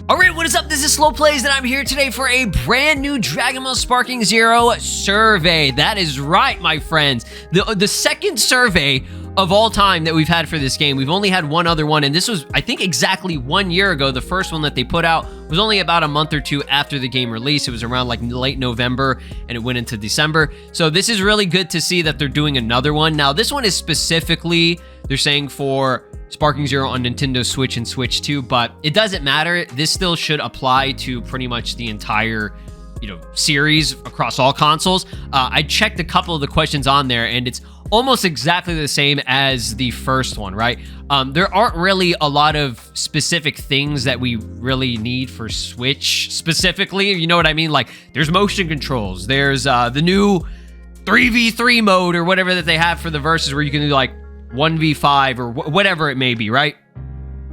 Alright, what is up? This is SLOplays, and I'm here today for a brand new Dragon Ball Sparking Zero survey. That is right, my friends. The second survey of all time that we've had for this game. We've only had one other one, and this was, I think, exactly 1 year ago. The first one that they put out was only about a month or two after the game release. It was around like late November, and it went into December. So this is really good to see that they're doing another one. Now, this one is specifically, they're saying for Sparking Zero on Nintendo Switch and Switch 2, but it doesn't matter. This still should apply to pretty much the entire, series across all consoles. I checked a couple of the questions on there, and it's almost exactly the same as the first one, right? There aren't really a lot of specific things that we really need for Switch specifically. You know what I mean? Like, there's motion controls. There's the new 3v3 mode or whatever that they have for the versus, where you can do like 1v5 or whatever it may be, right?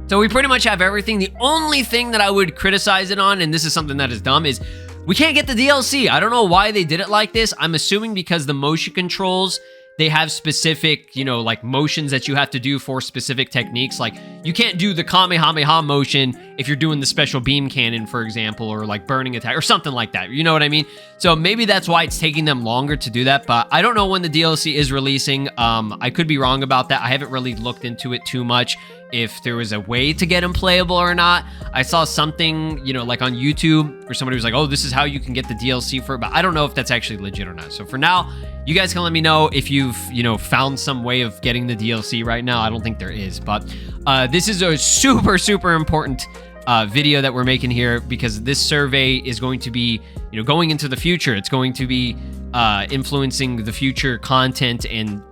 So we pretty much have everything. The only thing that I would criticize it on, and this is something that is dumb, is we can't get the DLC. I don't know why they did it like this. I'm assuming because the motion controls, they have specific, like motions that you have to do for specific techniques. Like, you can't do the Kamehameha motion if you're doing the special beam cannon, for example, or like burning attack or something like that. You know what I mean? So maybe that's why it's taking them longer to do that, but I don't know when the DLC is releasing. I could be wrong about that. I haven't really looked into it too much, if there was a way to get them playable or not. I saw something, like on YouTube, where somebody was like, oh, this is how you can get the DLC for it, but I don't know if that's actually legit or not. So for now, you guys can let me know if you've, found some way of getting the DLC right now. I don't think there is, but this is a super, super important video that we're making here, because this survey is going to be, going into the future. It's going to be influencing the future content and,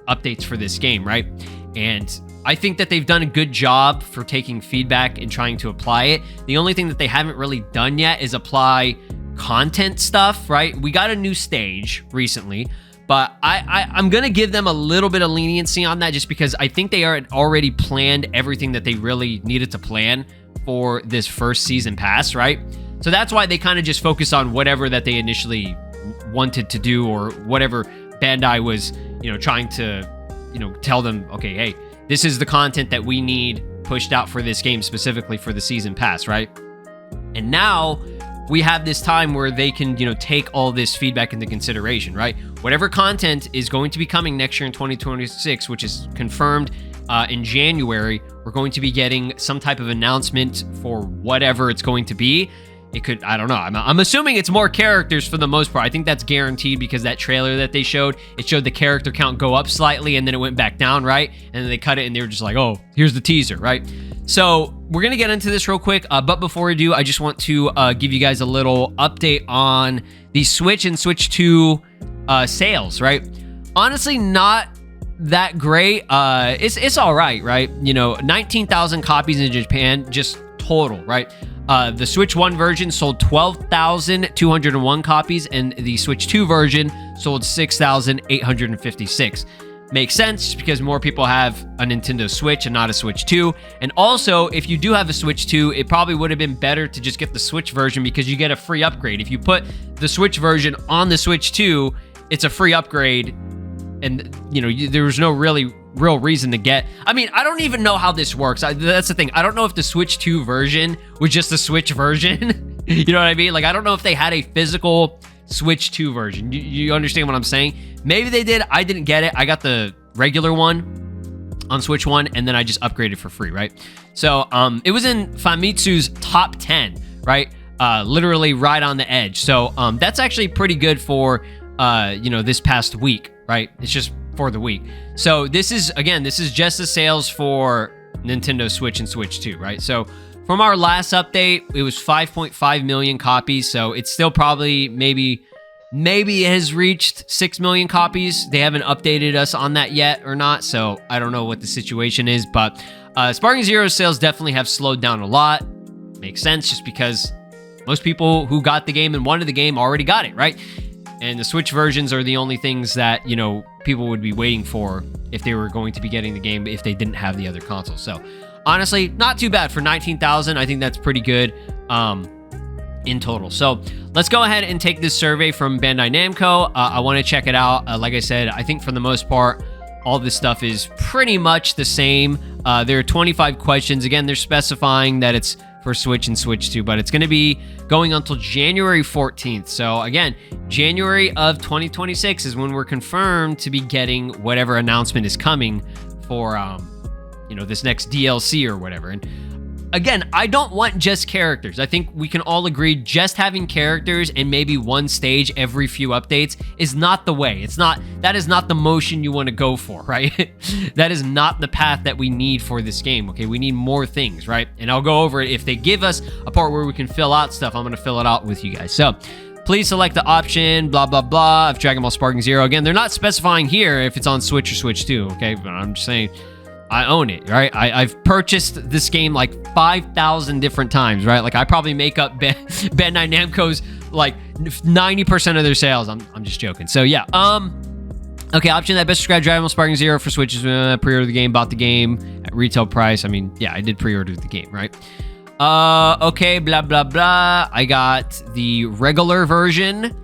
updates for this game, right? And I think that they've done a good job for taking feedback and trying to apply it. The only thing that they haven't really done yet is apply content stuff, right? We got a new stage recently, but I'm going to give them a little bit of leniency on that, just because I think they are already planned everything that they really needed to plan for this first season pass, right? So that's why they kind of just focus on whatever that they initially wanted to do, or whatever Bandai was, trying to, tell them, okay, hey, this is the content that we need pushed out for this game, specifically for the season pass, right? And now we have this time where they can, take all this feedback into consideration, right? Whatever content is going to be coming next year in 2026, which is confirmed in January, we're going to be getting some type of announcement for whatever it's going to be. It could, I don't know. I'm assuming it's more characters for the most part. I think that's guaranteed, because that trailer that they showed, it showed the character count go up slightly, and then it went back down, right? And then they cut it, and they were just like, oh, here's the teaser, right? So we're going to get into this real quick. But before we do, I just want to give you guys a little update on the Switch and Switch 2 sales, right? Honestly, not that great. It's all right, right? 19,000 copies in Japan, just total, right? The Switch 1 version sold 12,201 copies, and the Switch 2 version sold 6,856. Makes sense, because more people have a Nintendo Switch and not a Switch 2. And also, if you do have a Switch 2, it probably would have been better to just get the Switch version, because you get a free upgrade. If you put the Switch version on the Switch 2, it's a free upgrade, and, there was no real reason to get. I mean, I don't even know how this works. That's the thing. I don't know if the Switch 2 version was just the Switch version. You know what I mean? Like, I don't know if they had a physical Switch 2 version. You understand what I'm saying? Maybe they did. I didn't get it. I got the regular one on Switch 1, and then I just upgraded for free, right? So it was in Famitsu's top 10, right? Literally right on the edge. So that's actually pretty good for, this past week, right? It's just for the week. So this is just the sales for Nintendo Switch and Switch 2, right? So from our last update, it was 5.5 million copies. So it's still probably maybe it has reached 6 million copies. They haven't updated us on that yet or not. So I don't know what the situation is, but Sparking Zero sales definitely have slowed down a lot. Makes sense, just because most people who got the game and wanted the game already got it, right? And the Switch versions are the only things that, people would be waiting for if they were going to be getting the game if they didn't have the other consoles. So honestly, not too bad for 19,000. I think that's pretty good in total. So let's go ahead and take this survey from Bandai Namco. I want to check it out. Like I said, I think for the most part, all this stuff is pretty much the same. There are 25 questions. Again, they're specifying that it's for Switch and Switch 2, but it's going to be going until January 14th. So again, January of 2026 is when we're confirmed to be getting whatever announcement is coming for, this next DLC or whatever. And again, I don't want just characters. I think we can all agree just having characters and maybe one stage every few updates is not the way. That is not the motion you want to go for, right? That is not the path that we need for this game, okay? We need more things, right? And I'll go over it. If they give us a part where we can fill out stuff, I'm going to fill it out with you guys. So please select the option, blah, blah, blah, of Dragon Ball Sparking Zero. Again, they're not specifying here if it's on Switch or Switch 2, okay? But I'm just saying, I own it, right? I've purchased this game like 5,000 different times, right? Like I probably make up Bandai Namco's like 90% of their sales. I'm just joking. So yeah, okay, option that best described Dragon Ball Sparking Zero for Switch is pre-order the game, bought the game at retail price. I mean, yeah, I did pre-order the game, right? Okay, blah, blah, blah. I got the regular version.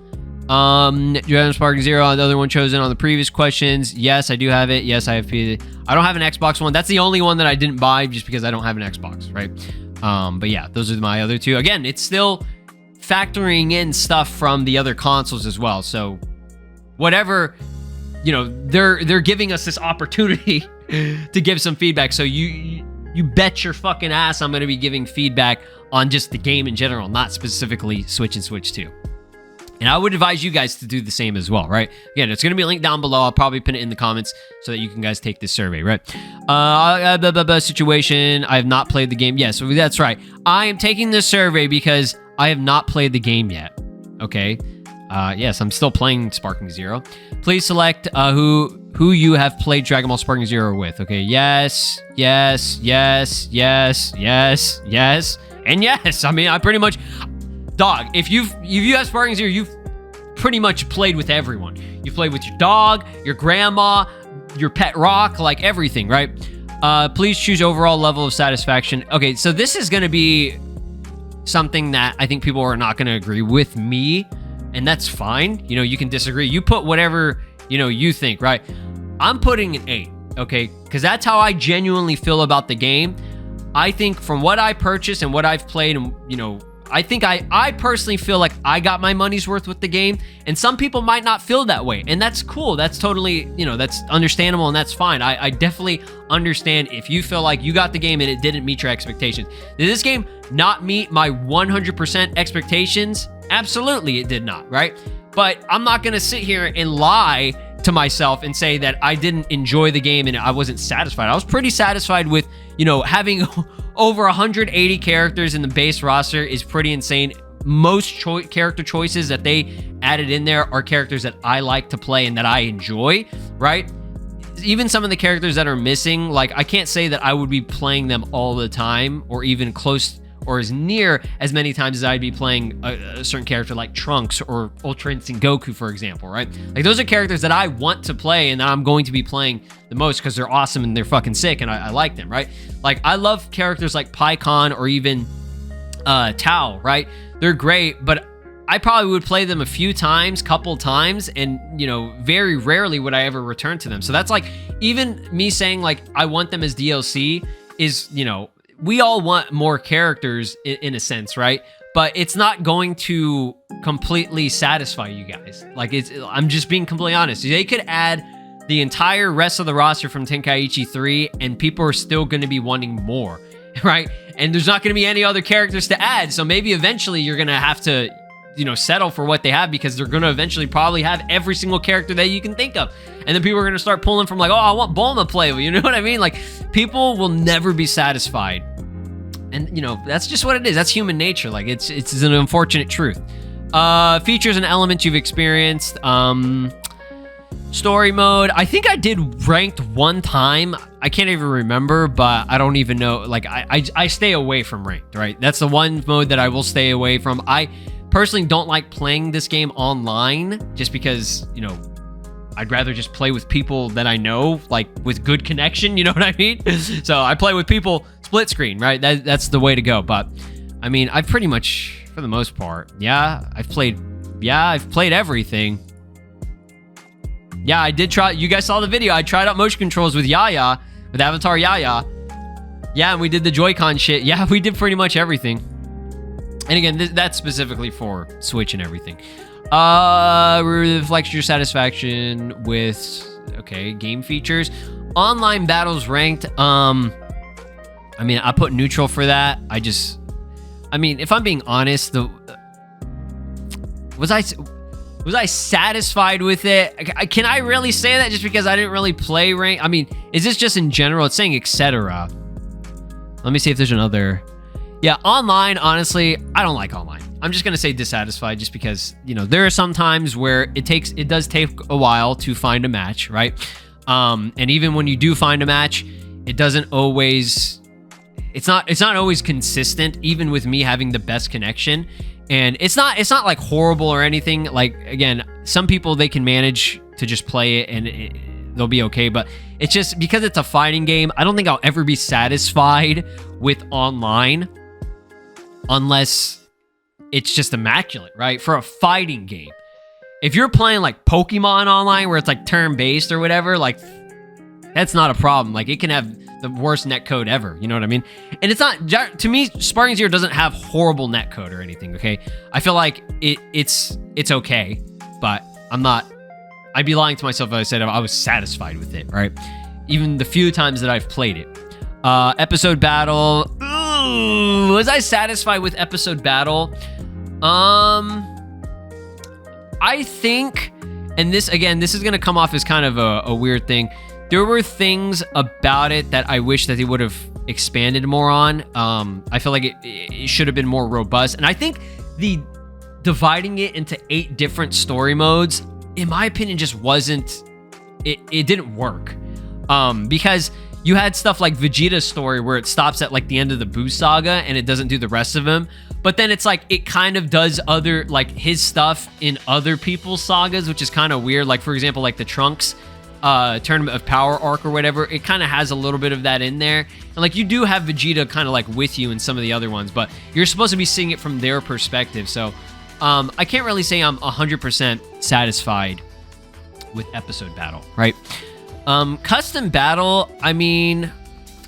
Dragon Ball Sparking Zero, the other one chosen on the previous questions. Yes, I do have it. Yes, I have P. I don't have an Xbox One. That's the only one that I didn't buy just because I don't have an Xbox, right? But yeah, those are my other two. Again, it's still factoring in stuff from the other consoles as well. So whatever, they're giving us this opportunity to give some feedback. So you bet your fucking ass I'm going to be giving feedback on just the game in general, not specifically Switch and Switch 2. And I would advise you guys to do the same as well, right? Again, it's going to be linked down below. I'll probably pin it in the comments so that you can guys take this survey, right? Situation. I have not played the game. Yes, that's right. I am taking this survey because I have not played the game yet. Okay. Yes, I'm still playing Sparking Zero. Please select who you have played Dragon Ball Sparking Zero with. Okay. Yes, yes, yes, yes, yes, yes, and yes. I mean, I pretty much... Dog, if you have Sparking Zero, you've pretty much played with everyone. You've played with your dog, your grandma, your pet rock, like everything, right? Please choose overall level of satisfaction. Okay, so this is going to be something that I think people are not going to agree with me, and that's fine. You can disagree. You put whatever, you think, right? I'm putting an 8, okay? Because that's how I genuinely feel about the game. I think from what I purchased and what I've played and, I think I personally feel like I got my money's worth with the game, and some people might not feel that way, and that's cool. That's totally, that's understandable, and that's fine. I definitely understand if you feel like you got the game and it didn't meet your expectations. Did this game not meet my 100% expectations? Absolutely, it did not, right? But I'm not going to sit here and lie to myself and say that I didn't enjoy the game and I wasn't satisfied. I was pretty satisfied with, having over 180 characters in the base roster is pretty insane. Most character choices that they added in there are characters that I like to play and that I enjoy, right? Even some of the characters that are missing, like I can't say that I would be playing them all the time or even close or as near as many times as I'd be playing a certain character like Trunks or Ultra Instinct Goku, for example, right? Like those are characters that I want to play and that I'm going to be playing the most because they're awesome and they're fucking sick and I like them, right? Like I love characters like Pycon or even Tao, right? They're great, but I probably would play them a few times, couple times, and very rarely would I ever return to them. So that's like, even me saying like I want them as DLC is, we all want more characters in a sense, right? But it's not going to completely satisfy you guys. Like I'm just being completely honest. They could add the entire rest of the roster from Tenkaichi 3 and people are still going to be wanting more, right? And there's not going to be any other characters to add. So maybe eventually you're going to have to, settle for what they have because they're going to eventually probably have every single character that you can think of. And then people are going to start pulling from like, oh, I want Bulma playable. You know what I mean? Like people will never be satisfied. And, that's just what it is. That's human nature. Like it's an unfortunate truth. Features and elements you've experienced. Story mode. I think I did ranked one time. I can't even remember, but I don't even know. Like I stay away from ranked, right? That's the one mode that I will stay away from. I personally don't like playing this game online just because, I'd rather just play with people that I know, like with good connection, you know what I mean? So I play with people split screen, right? That's the way to go. But I mean, I've pretty much, for the most part, I've played everything. Yeah, I did try. You guys saw the video. I tried out motion controls with Yaya, with Avatar Yaya. Yeah, and we did the Joy-Con shit. Yeah, we did pretty much everything. And again, that's specifically for Switch and everything. Reflects your satisfaction with, okay, game features. Online battles ranked. I mean, I put neutral for that. I mean, if I'm being honest, was I satisfied with it? Can I really say that just because I didn't really play rank? I mean, is this just in general? It's saying etc. Let me see if there's another. Yeah, online, honestly, I don't like online. I'm just gonna say dissatisfied just because, you know, there are some times where it does take a while to find a match, right? And even when you do find a match, it doesn't always, it's not always consistent, even with me having the best connection. And it's not like horrible or anything. Like, again, some people, they can manage to just play it and they'll be okay, but it's just because it's a fighting game, I don't think I'll ever be satisfied with online unless it's just immaculate, right? For a fighting game. If you're playing like Pokemon online where it's like turn-based or whatever, like that's not a problem. Like it can have the worst netcode ever, you know what I mean? And it's not, to me, Sparking Zero doesn't have horrible netcode or anything, okay? I feel like it's okay, but I'd be lying to myself if I said I was satisfied with it, right? Even the few times that I've played it. Episode battle. Ooh, was I satisfied with episode battle? I think, and this is going to come off as kind of a weird thing. There were things about it that I wish that they would have expanded more on. I feel like it should have been more robust. And I think the dividing it into 8 different story modes, in my opinion, just wasn't, it didn't work. Because you had stuff like Vegeta's story where it stops at like the end of the Boo saga and it doesn't do the rest of them. But then it's like, it kind of does other, like his stuff in other people's sagas, which is kind of weird. Like, for example, like the Trunks Tournament of Power arc or whatever, it kind of has a little bit of that in there. And like, you do have Vegeta kind of like with you in some of the other ones, but you're supposed to be seeing it from their perspective. So I can't really say I'm 100% satisfied with episode battle, right? Custom battle, I mean,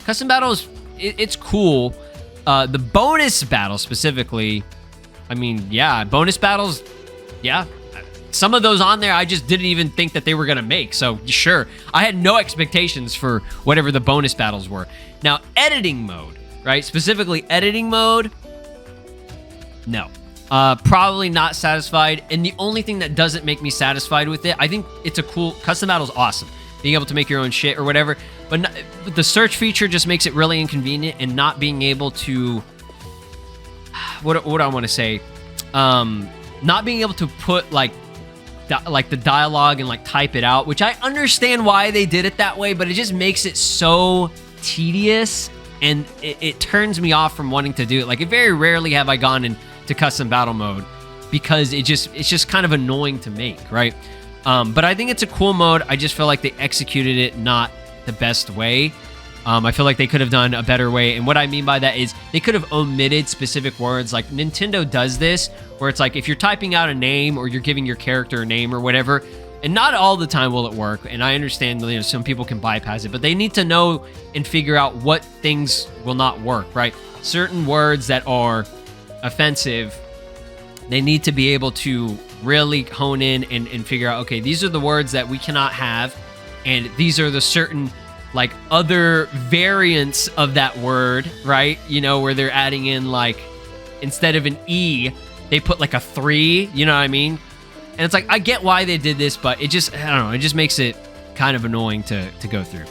custom battle is, it's cool. The bonus battle specifically, I mean, yeah, bonus battles, yeah. Some of those on there, I just didn't even think that they were going to make. So, sure, I had no expectations for whatever the bonus battles were. Now, editing mode, right? Specifically, editing mode, no. Probably not satisfied. And the only thing that doesn't make me satisfied with it, I think it's a cool, custom battle's awesome. Being able to make your own shit or whatever. But the search feature just makes it really inconvenient, and not being able to, what do I want to say? Not being able to put like the dialogue and like type it out, which I understand why they did it that way, but it just makes it so tedious, and it turns me off from wanting to do it. Like, very rarely have I gone into custom battle mode because it's just kind of annoying to make, right? But I think it's a cool mode. I just feel like they executed it not the best way. I feel like they could have done a better way. And what I mean by that is they could have omitted specific words. Like, Nintendo does this, where it's like, if you're typing out a name or you're giving your character a name or whatever, and not all the time will it work. And I understand, you know, some people can bypass it, but they need to know and figure out what things will not work, right? Certain words that are offensive, they need to be able to really hone in and figure out, okay, these are the words that we cannot have, and these are the certain like other variants of that word, right? You know, where they're adding in, like, instead of an E, they put like a 3, you know what I mean? And it's like, I get why they did this, but it just, I don't know, it just makes it kind of annoying to go through.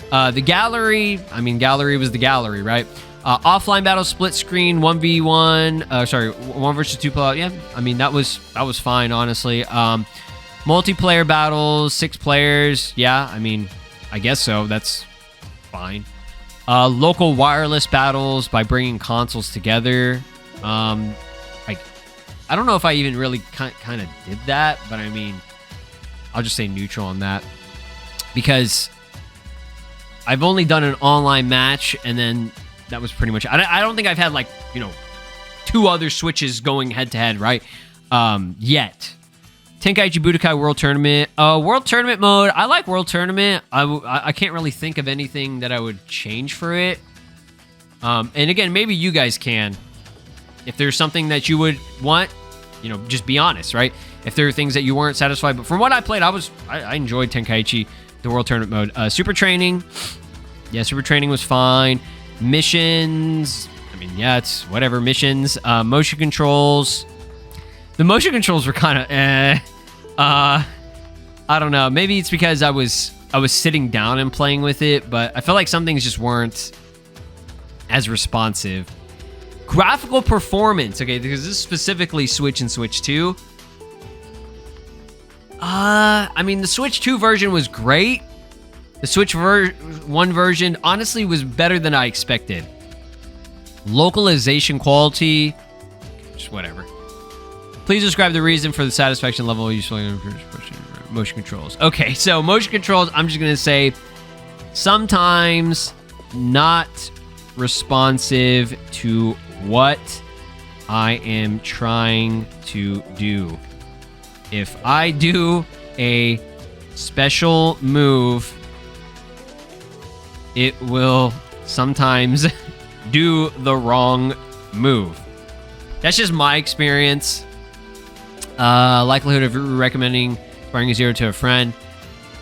The gallery, I mean, gallery was the gallery, right? Offline battle, split screen, 1v1, sorry, 1 versus 2 player. Yeah, I mean, that was fine, honestly. Multiplayer battles, 6 players. Yeah, I mean, I guess so. That's fine. Local wireless battles by bringing consoles together. I don't know if I even really kind of did that, but I mean, I'll just say neutral on that, because I've only done an online match, and then that was pretty much it. I don't think I've had, like, you know, 2 other Switches going head to head, right? Yet. Tenkaichi Budokai World Tournament. World Tournament mode. I like World Tournament. I can't really think of anything that I would change for it. And again, maybe you guys can. If there's something that you would want, you know, just be honest, right? If there are things that you weren't satisfied, but from what I played, I enjoyed Tenkaichi, the World Tournament mode. Super Training. Yeah, Super Training was fine. Missions. I mean, yeah, it's whatever. Missions. Motion controls. The motion controls were kind of I don't know. Maybe it's because I was sitting down and playing with it, but I felt like some things just weren't as responsive. Graphical performance. Okay, because this is specifically Switch and Switch 2. I mean, the Switch 2 version was great. The Switch 1 version, honestly, was better than I expected. Localization quality, just whatever. Please describe the reason for the satisfaction level useful motion controls. Okay, so motion controls, I'm just going to say sometimes not responsive to what I am trying to do. If I do a special move, it will sometimes do the wrong move. That's just my experience. Likelihood of recommending Sparking Zero to a friend.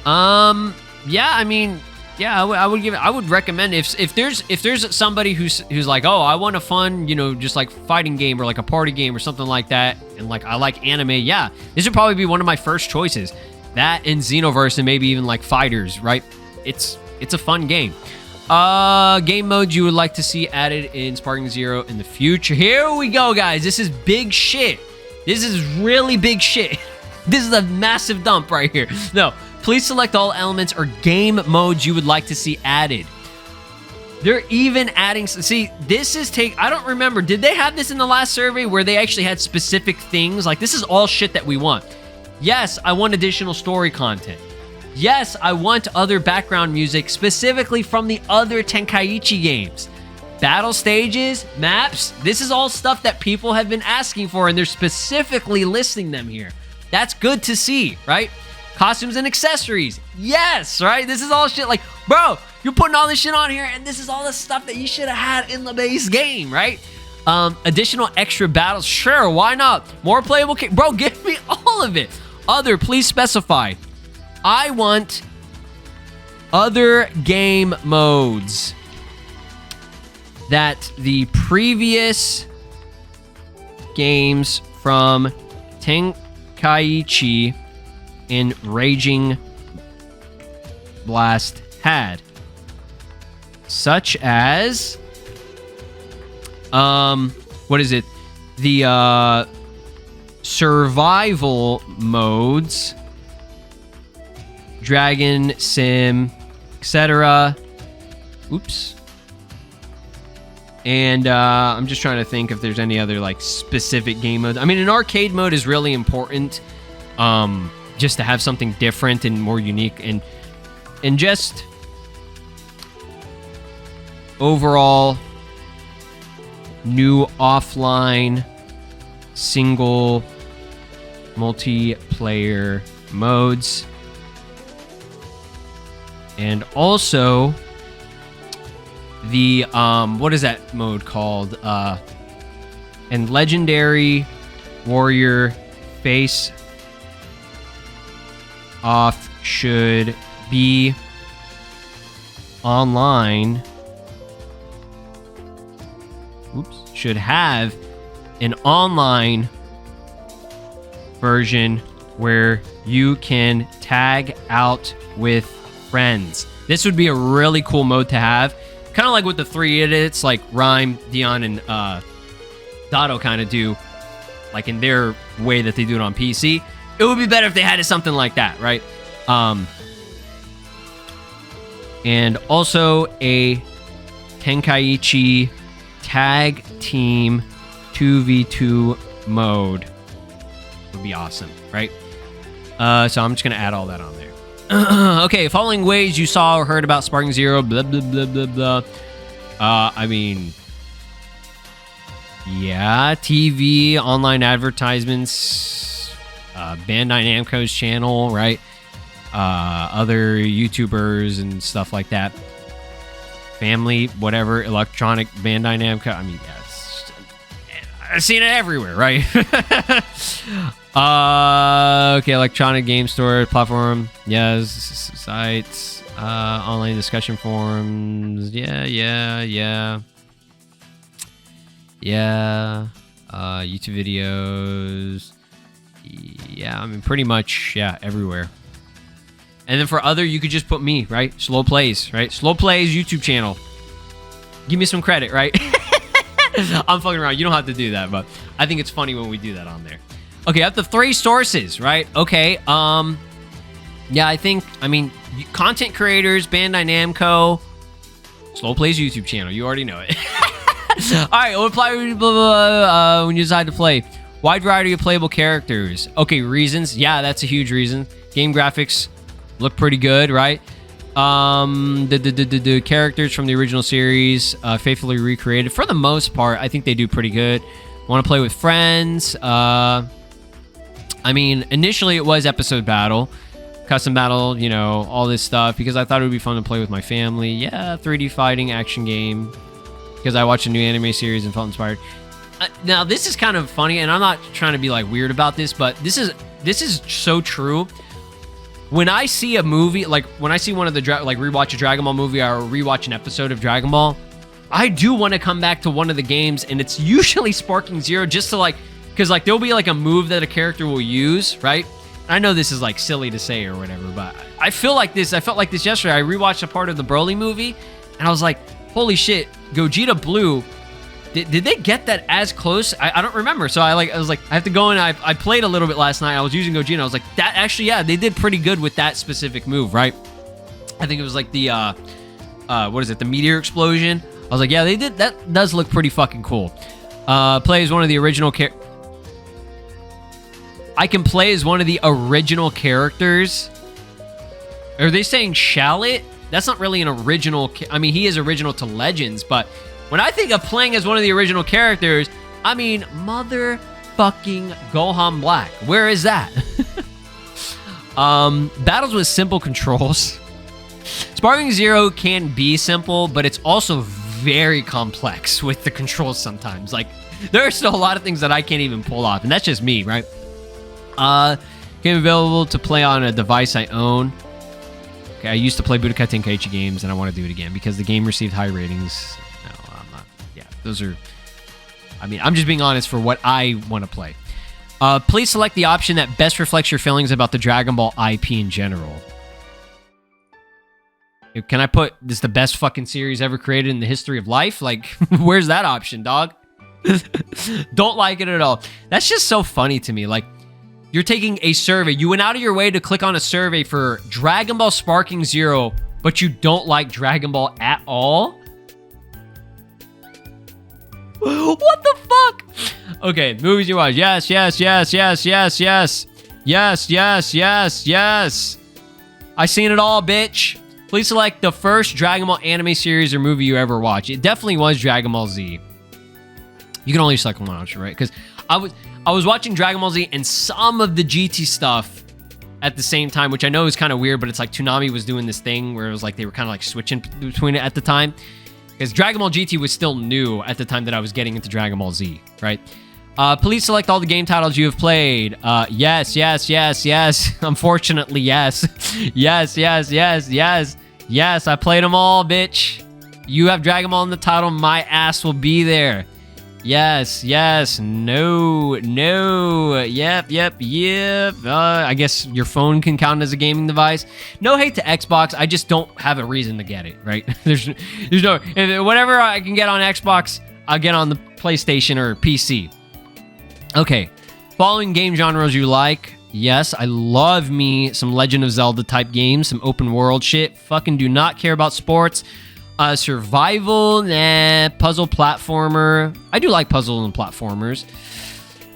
Yeah, I mean, yeah, I would recommend if there's somebody who's like, oh, I want a fun, you know, just like fighting game or like a party game or something like that, and like I like anime. Yeah, this would probably be one of my first choices. That and Xenoverse and maybe even like Fighters, right? It's a fun game. Game modes you would like to see added in Sparking Zero in the future. Here we go, guys. This is big shit. This is really big shit. This is a massive dump right here. No, please select all elements or game modes you would like to see added. They're even adding... See, this is I don't remember. Did they have this in the last survey where they actually had specific things? Like, this is all shit that we want. Yes, I want additional story content. Yes, I want other background music, specifically from the other Tenkaichi games. Battle stages, maps, this is all stuff that people have been asking for, and they're specifically listing them here. That's good to see, right? Costumes and accessories, yes, right? This is all shit like, bro, you're putting all this shit on here, and this is all the stuff that you should have had in the base game, right? Additional extra battles, sure, why not? More playable, bro, give me all of it. Other, please specify. I want other game modes that the previous games from Tenkaichi and Raging Blast had, such as what is it, the survival modes, Dragon Sim, etc. Oops. And I'm just trying to think if there's any other like specific game modes. I mean, an arcade mode is really important, just to have something different and more unique, and just overall new offline single multiplayer modes, and also the what is that mode called? And Legendary Warrior Face Off should be online. Oops, should have an online version where you can tag out with friends. This would be a really cool mode to have. Kind of like what the Three Idiots, like Rhyme, Dion, and Dotto kind of do, like in their way that they do it on PC. It would be better if they had something like that, right? And also a Tenkaichi Tag Team 2v2 mode would be awesome, right? So I'm just going to add all that on there. Okay, following ways you saw or heard about Sparking Zero, blah, blah, blah, blah, blah. I mean, yeah, TV, online advertisements, Bandai Namco's channel, right? Other YouTubers and stuff like that. Family, whatever, electronic Bandai Namco. I mean, yeah, I've seen it everywhere, right? Okay, electronic game store, platform, yes, sites, online discussion forums, yeah, YouTube videos, yeah, I mean, pretty much, yeah, everywhere. And then for other, you could just put me, right? SLOplays, right? SLOplays YouTube channel. Give me some credit, right? I'm fucking around. You don't have to do that, but I think it's funny when we do that on there. Okay, up to 3 sources, right? Okay, yeah, I mean, content creators, Bandai Namco, SLOplays YouTube channel. You already know it. All right, we'll apply when you decide to play. Wide variety of playable characters. Okay, reasons. Yeah, that's a huge reason. Game graphics look pretty good, right? The characters from the original series, faithfully recreated. For the most part, I think they do pretty good. Want to play with friends. I mean, initially it was episode battle. Custom battle, you know, all this stuff. Because I thought it would be fun to play with my family. Yeah, 3D fighting action game. Because I watched a new anime series and felt inspired. Now, this is kind of funny, and I'm not trying to be, like, weird about this, but this is so true. When I see a movie, like when I see one of the rewatch a Dragon Ball movie or rewatch an episode of Dragon Ball, I do want to come back to one of the games, and it's usually Sparking Zero, just to like, because like there'll be like a move that a character will use, right? I know this is like silly to say or whatever, but I felt like this yesterday. I rewatched a part of the Broly movie, and I was like, holy shit, Gogeta Blue. Did they get that as close? I don't remember. So I was like, I have to go and I played a little bit last night. I was using Gogeta. I was like, that actually, yeah, they did pretty good with that specific move, right? I think it was like the, what is it? The meteor explosion. I was like, yeah, they did. That does look pretty fucking cool. Play as one of the original I can play as one of the original characters. Are they saying Shallot? That's not really an original. I mean, he is original to Legends, but when I think of playing as one of the original characters, I mean, motherfucking Gohan Black. Where is that? Battles with simple controls. Sparking Zero can be simple, but it's also very complex with the controls sometimes. Like, there are still a lot of things that I can't even pull off, and that's just me, right? Game available to play on a device I own. Okay, I used to play Budokai Tenkaichi games, and I want to do it again because the game received high ratings. Those are, I mean, I'm just being honest for what I want to play. Please select the option that best reflects your feelings about the Dragon Ball IP in general. Can I put this is the best fucking series ever created in the history of life? Like, where's that option, dog? Don't like it at all. That's just so funny to me. Like, you're taking a survey. You went out of your way to click on a survey for Dragon Ball Sparking Zero, but you don't like Dragon Ball at all? What the fuck? Okay, movies you watch. Yes. I seen it all, bitch. Please select the first Dragon Ball anime series or movie you ever watched. It definitely was Dragon Ball Z. You can only select one option, right? Because I was watching Dragon Ball Z and some of the GT stuff at the same time, which I know is kind of weird, but it's like Toonami was doing this thing where it was like they were kind of like switching between it at the time. Because Dragon Ball GT was still new at the time that I was getting into Dragon Ball Z, right? Please select all the game titles you have played. Yes. Unfortunately, yes. Yes, I played them all, bitch. You have Dragon Ball in the title, my ass will be there. Yes, no, yep. I guess your phone can count as a gaming device. No hate to Xbox, I just don't have a reason to get it, right? there's no, whatever I can get on Xbox, I'll get on the PlayStation or PC. Okay, following game genres you like. Yes, I love me some Legend of Zelda type games, some open world shit. Fucking do not care about sports. Survival, nah. Puzzle platformer. I do like puzzle and platformers.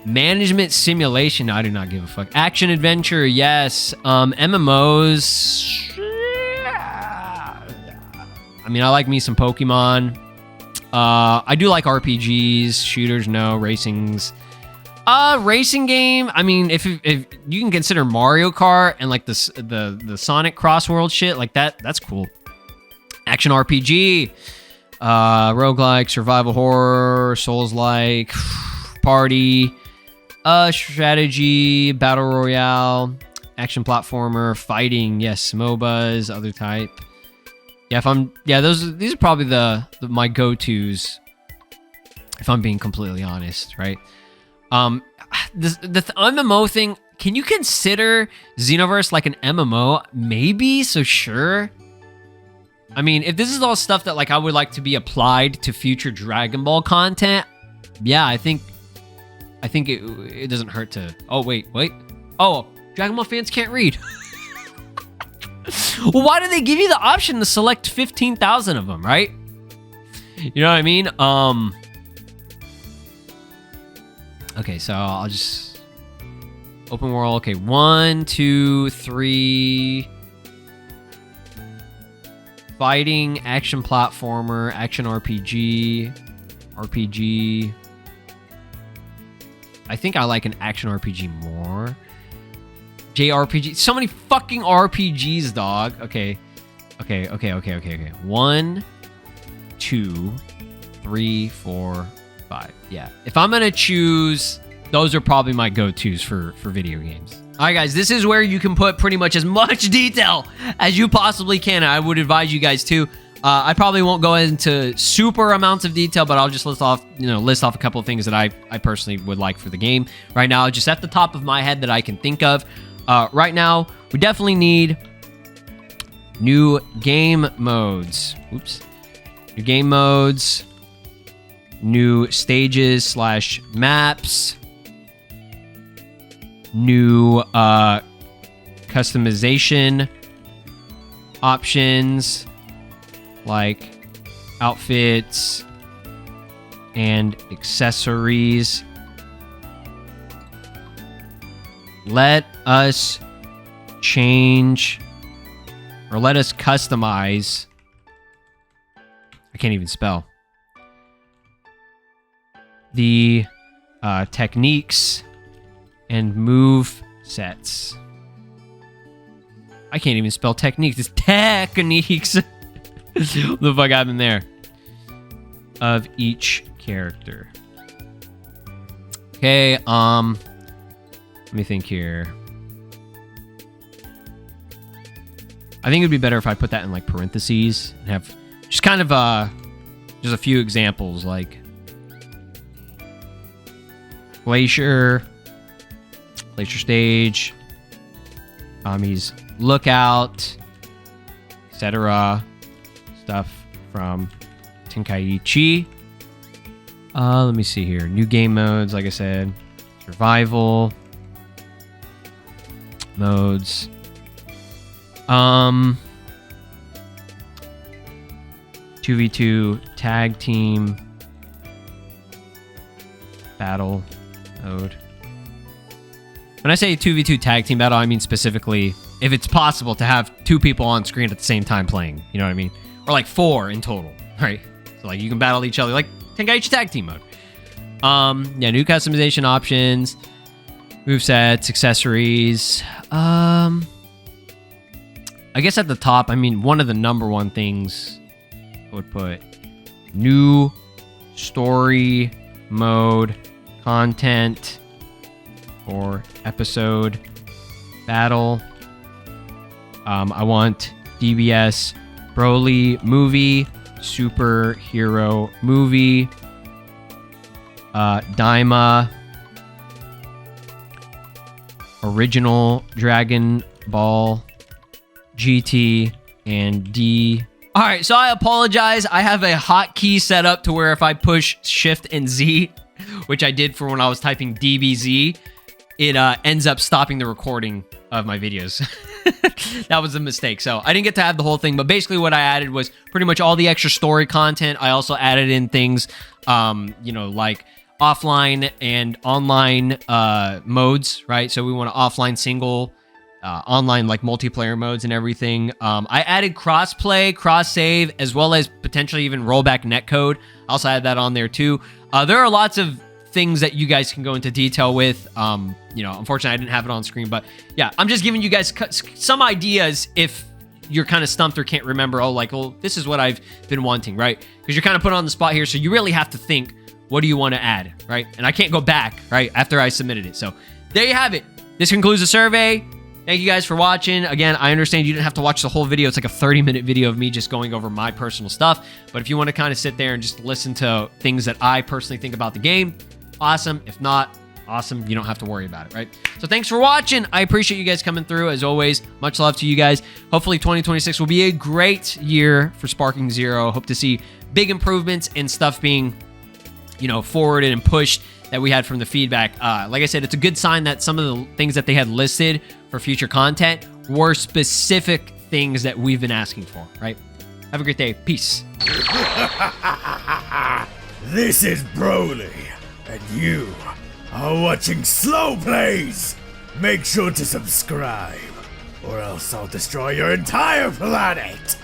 Management simulation, no, I do not give a fuck. Action adventure, yes. MMOs. I mean, I like me some Pokemon. I do like RPGs, shooters, no. Racings. Racing game. I mean, if you can consider Mario Kart and like the Sonic Cross World shit like that, that's cool. Action RPG, roguelike, survival horror, Souls-like, party, strategy, battle royale, action platformer, fighting. Yes, MOBAs, other type. Yeah, these are probably my go-tos. If I'm being completely honest, right? The MMO thing, can you consider Xenoverse like an MMO? Maybe, so sure. I mean, if this is all stuff that like I would like to be applied to future Dragon Ball content, yeah, I think it doesn't hurt to... Oh, wait. Oh, Dragon Ball fans can't read. Well, why do they give you the option to select 15,000 of them, right? You know what I mean? Okay, so I'll just... Open world. Okay, 1, 2, 3... Fighting, action platformer, action RPG. I think I like an action RPG more. JRPG. So many fucking RPGs, dog. Okay. 1, 2, 3, 4, 5. Yeah. If I'm gonna choose, those are probably my go-tos for video games. All right, guys, this is where you can put pretty much as much detail as you possibly can. I would advise you guys to. I probably won't go into super amounts of detail, but I'll just list off a couple of things that I personally would like for the game right now, just at the top of my head that I can think of. Right now, we definitely need new game modes. Oops. New game modes. New stages / maps. New customization options like outfits and accessories. Let us change or let us customize. I can't even spell. The techniques and move sets. I can't even spell techniques. It's techniques. What the fuck happened there? Of each character. Okay, let me think here. I think it'd be better if I put that in like parentheses and have just kind of just a few examples like Glacier stage, he's lookout, etc. Stuff from Tenkaichi. Let me see here. New game modes, like I said, survival modes. 2v2 tag team battle mode. When I say 2v2 tag team battle, I mean specifically if it's possible to have 2 people on screen at the same time playing. You know what I mean? Or like 4 in total, right? So like you can battle each other like Tenkaichi tag team mode. Yeah, new customization options, movesets, accessories. I guess at the top, I mean, one of the number one things I would put new story mode content or episode battle. I want DBS Broly movie, superhero movie, Daima original Dragon Ball GT and D. All right, so I apologize. I have a hotkey set up to where if I push Shift and Z, which I did for when I was typing DBZ, it ends up stopping the recording of my videos. That was a mistake. So I didn't get to have the whole thing, but basically what I added was pretty much all the extra story content. I also added in things, like offline and online modes, right? So we want to offline single, online like multiplayer modes and everything. I added crossplay, cross save, as well as potentially even rollback netcode. I also added that on there too. There are lots of things that you guys can go into detail with. You know, unfortunately, I didn't have it on screen, but yeah, I'm just giving you guys some ideas if you're kind of stumped or can't remember. Oh, like, well, this is what I've been wanting, right? Because you're kind of put on the spot here, so you really have to think, what do you want to add, right? And I can't go back, right, after I submitted it. So there you have it. This concludes the survey. Thank you guys for watching. Again, I understand you didn't have to watch the whole video. It's like a 30-minute video of me just going over my personal stuff. But if you want to kind of sit there and just listen to things that I personally think about the game, awesome. If not, awesome. You don't have to worry about it, right? So thanks for watching. I appreciate you guys coming through. As always, much love to you guys. Hopefully 2026 will be a great year for Sparking Zero. Hope to see big improvements and stuff being, you know, forwarded and pushed that we had from the feedback. Like I said, it's a good sign that some of the things that they had listed for future content were specific things that we've been asking for, right? Have a great day. Peace. This is Broly, and you are watching SLOplays. Make sure to subscribe, or else I'll destroy your entire planet.